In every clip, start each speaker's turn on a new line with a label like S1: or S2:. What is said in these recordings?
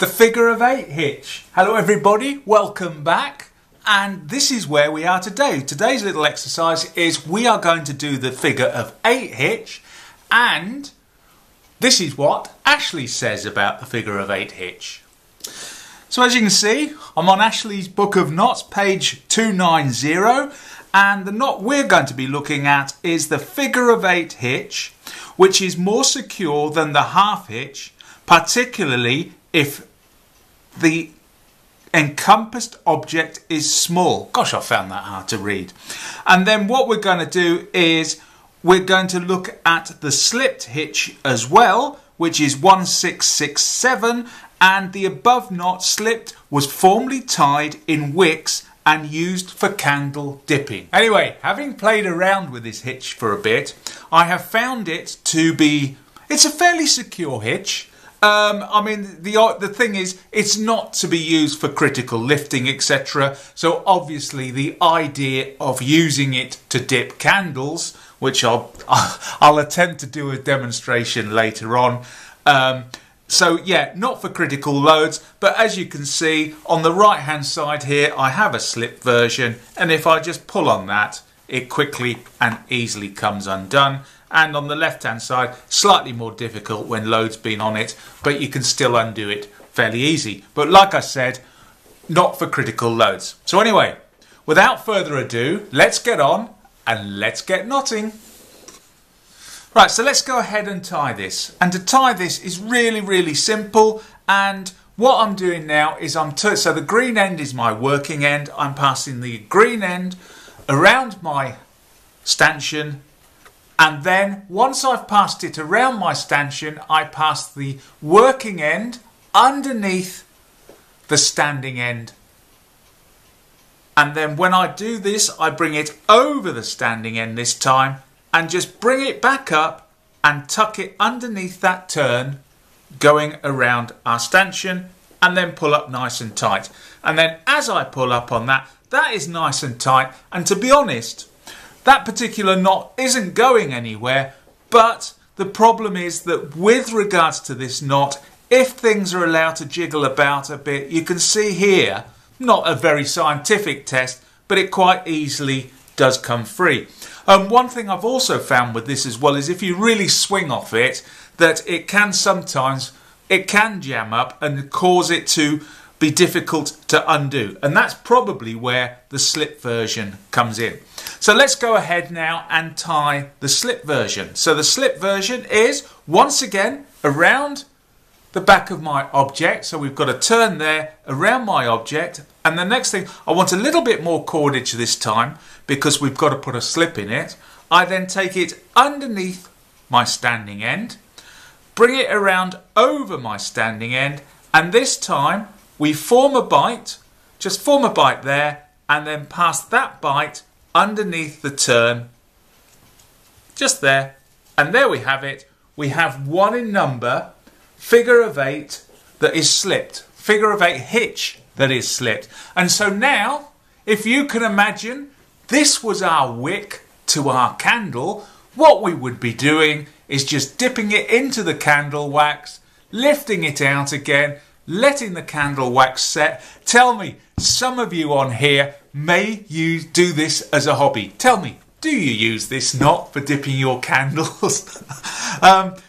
S1: The figure of 8 hitch. Hello everybody, welcome back. And this is where we are today. Today's little exercise is we are going to do the figure of 8 hitch, and this is what Ashley says about the figure of 8 hitch. So as you can see, I'm on Ashley's book of knots, page 290, and the knot we're going to be looking at is the figure of 8 hitch, which is more secure than the half hitch, particularly if the encompassed object is small. Gosh, I found that hard to read. And then what we're going to do is we're going to look at the slipped hitch as well, which is 1667, and the above knot slipped was formerly tied in wicks and used for candle dipping. Anyway, having played around with this hitch for a bit, I have found it to be, it's a fairly secure hitch. I mean, the thing is, it's not to be used for critical lifting, etc. So obviously the idea of using it to dip candles, which I'll attempt to do a demonstration later on. So yeah, not for critical loads, but as you can see on the right hand side here, I have a slip version, and if I just pull on that, it quickly and easily comes undone. And on the left hand side, slightly more difficult when load's been on it, but you can still undo it fairly easy. But like I said, not for critical loads. So anyway, without further ado, let's get on and let's get knotting. Right, so let's go ahead and tie this. And to tie this is really simple. And what I'm doing now is so the green end is my working end. I'm passing the green end around my stanchion. And then once I've passed it around my stanchion, I pass the working end underneath the standing end. And then when I do this, I bring it over the standing end this time and just bring it back up and tuck it underneath that turn going around our stanchion, and then pull up nice and tight. And then as I pull up on that, that is nice and tight. And to be honest, that particular knot isn't going anywhere, but the problem is that with regards to this knot, if things are allowed to jiggle about a bit, you can see here, not a very scientific test, but it quite easily does come free. One thing I've also found with this as well is if you really swing off it, that it can sometimes, it can jam up and cause it to be difficult to undo, and that's probably where the slip version comes in. So let's go ahead now and tie the slip version. So the slip version is once again around the back of my object, so we've got a turn there around my object, and the next thing, I want a little bit more cordage this time because we've got to put a slip in it. I then take it underneath my standing end, bring it around over my standing end, and this time we form a bite, just form a bite there, and then pass that bite underneath the turn, just there. And there we have it. We have 1 in number, figure of 8 that is slipped, figure of 8 hitch that is slipped. And so now, if you can imagine, this was our wick to our candle, what we would be doing is just dipping it into the candle wax, lifting it out again, letting the candle wax set. Tell me, some of you on here may do this as a hobby. Tell me, do you use this knot for dipping your candles?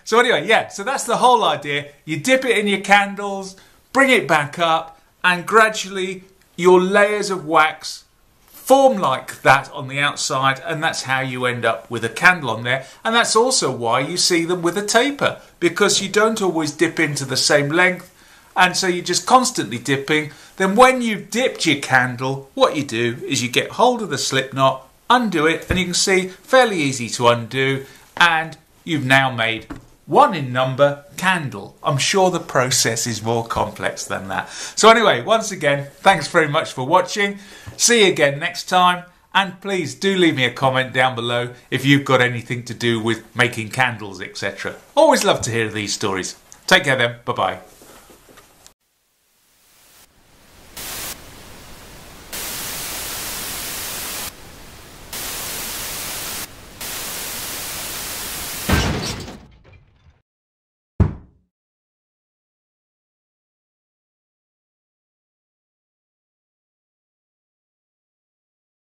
S1: So anyway, yeah, so that's the whole idea. You dip it in your candles, bring it back up, and gradually your layers of wax form like that on the outside, and that's how you end up with a candle on there. And that's also why you see them with a taper, because you don't always dip into the same length. And so you're just constantly dipping. Then when you've dipped your candle, what you do is you get hold of the slip knot, undo it, and you can see fairly easy to undo, and you've now made 1 in number candle. I'm sure the process is more complex than that. So anyway, once again, thanks very much for watching. See you again next time, and please do leave me a comment down below if you've got anything to do with making candles, etc. Always love to hear these stories. Take care then. Bye bye.